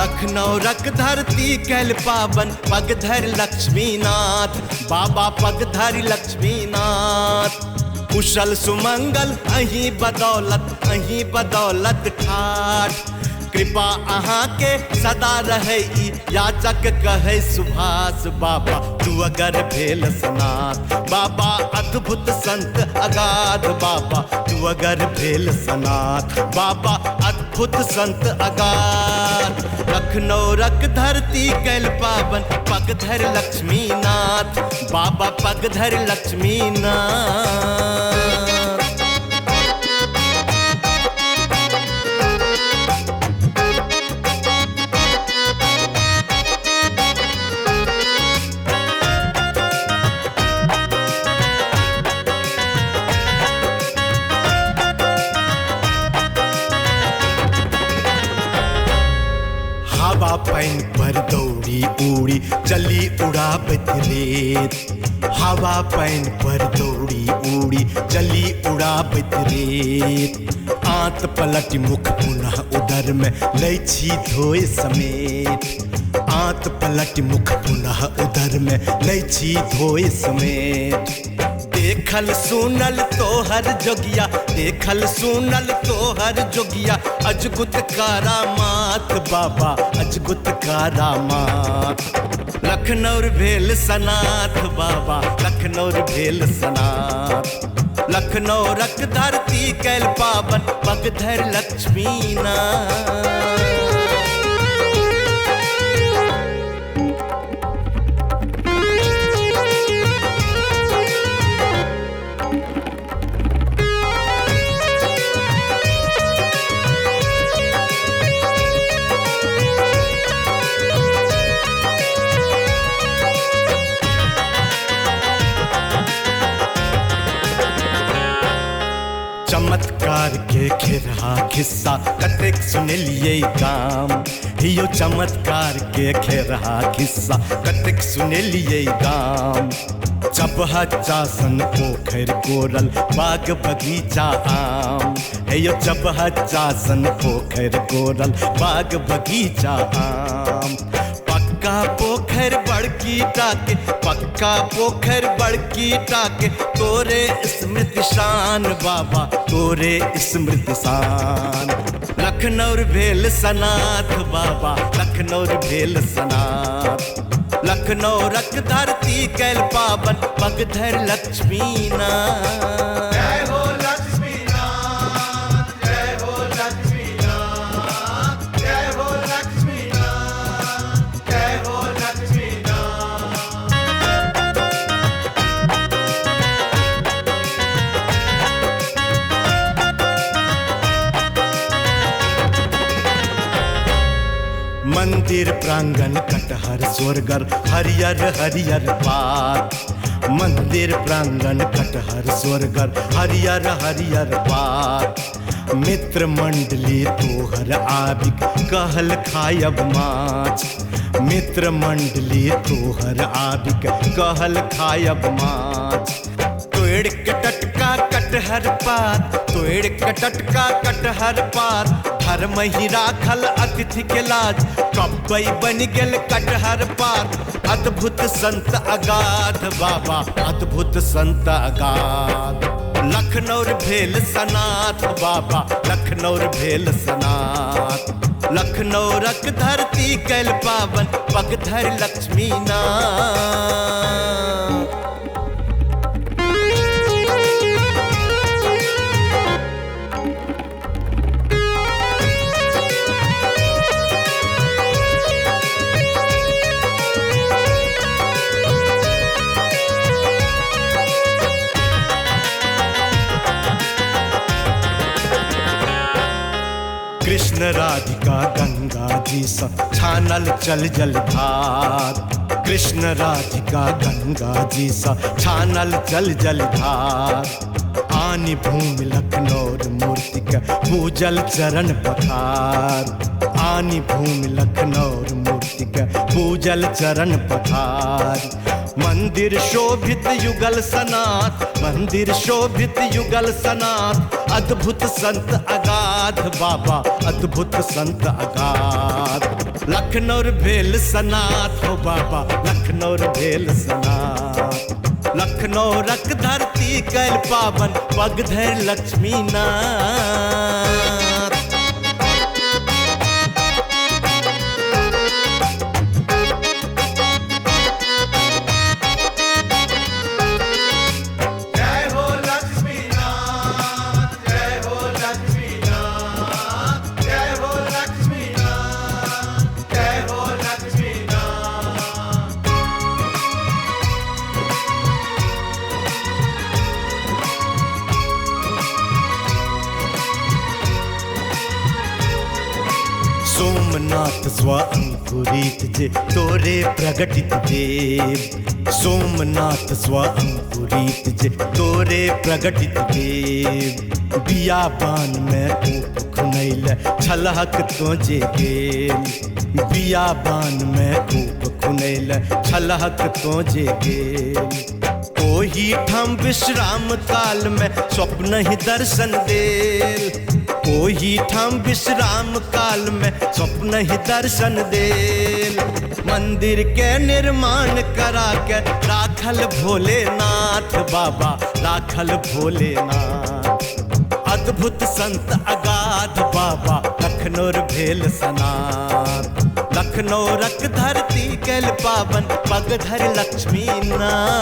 लखनऊ रख धरती कैल पावन पगधर लक्ष्मीनाथ बाबा पगधर लक्ष्मीनाथ। कुशल सुमंगल अहीं बदौलत ठाठ कृपा अहाँ के सदा रहे याचक कहे सुभाष बाबा तू अगर भेल सनाथ बाबा अद्भुत संत अगाध बाबा तू अगर भेल सनाथ बाबा अद्भुत संत अगाध। लखनऊ रख धरती कैल पावन पगधर लक्ष्मीनाथ बाबा पगधर लक्ष्मीनाथ। हवा पैन पर दौड़ी उड़ी चली उड़ावत रेत हवा पैन पर दौड़ी उड़ी चली उड़ावत रेत। आंत पलट मुख पुनः उदर में लै छी धोए समेत आंत पलट मुख पुनः उदर में लै छी धोए समेत। देखल सुनल तोहर जोगिया देखल सुनल तोहर जोगिया अजगुत करामात बाबा अजगुत करामात। लखनऊ भेल सनाथ बाबा लखनऊ भेल सनाथ। लखनऊ रख धरती कैल पावन पगधर लक्ष्मीनाथ। चमत्कार के खेरहा खिस्सा कतेक सुनलिए गाम हियो चमत्कार के खेरहा खिस्सा कतेक सुनलिए गाम। चबहा चासन पोखर कोरल बाग बगीचा आम हियो चबहा चासन पोखर कोरल बाग बगीचा आम। पक्का पोखर बड़की टाके पक्का पोखर बड़की टाके तोरे स्मृति शान बाबा तोरे स्मृति शान। लखनऊ भेल सनाथ बाबा लखनऊ भेल सनाथ। लखनऊ रख धरती कैल पावन पगधर लक्ष्मीनाथ। जय हो लक्ष्मीनाथ जय हो लक्ष्मीनाथ जय हो लक्ष्मीनाथ जय हो लक्ष्मीनाथ। मंदिर प्रांगण कटहर स्वर्गर हरियर हरियर पात मंदिर प्रांगण कटहर स्वर्गर हरियर हरियर पात। मित्र मंडली तोहर आबिक कहल खायब माछ मित्र मंडली तोहर आबिक कहल खायब माछ। तोड़ के टटका कटहर पात तोड़ के टटका कटहर पात धर्म ही राखल अतिथि के लाज कब्बई बन गेल कटहर पात। अद्भुत संत अगाध बाबा अद्भुत संत अगाध। लखनऊ भेल सनाथ बाबा लखनऊ भेल सनाथ। लखनऊ रख धरती कैल पावन पगधर लक्ष्मीनाथ। कृष्ण राधिका गंगा जी सा छानल चल जलधार कृष्ण राधिका गंगा जी सा छानल चल जलधार। आनी भूमि लखनऊ मूर्ति का पूजल चरण पथार आनी भूमि लखनऊ मूर्ति का पूजल चरण पथार। मंदिर शोभित युगल सनाथ मंदिर शोभित युगल सनाथ। अद्भुत संत अगाध बाबा अद्भुत संत अगाध। लखनऊ भेल सनाथ हो बाबा, लखनऊ भेल सनाथ। लखनऊ रख धरती कैल पावन, पग धर लक्ष्मी नाथ। जय हो लक्ष्मी नाथ, जय हो लक्ष्मी नाथ, जय हो लक्ष्मी नाथ, जय हो लक्ष्मी नाथ। सोमनाथ स्व अंकुरित जे तोरे प्रगटित देव। सोमनाथ स्व अंकुरित जे तोरे प्रगटित देव। बियाबान में कूप खुनैल छलहक तो जे गेल। बियाबान में कूप खुनैल छलहक तो जे गेल। ओही ठाम विश्राम काल में स्वप्न ही दर्शन देल। ओही ठाम विश्राम काल में स्वप्न ही दर्शन देल। मंदिर के निर्माण करा के राखल भोलेनाथ बाबा, राखल भोलेनाथ। अद्भुत संत अगाध बाबा, लखनऊ भेल सनाथ। लखनऊ रख धरती कैल पावन, पग धर लक्ष्मी नाथ।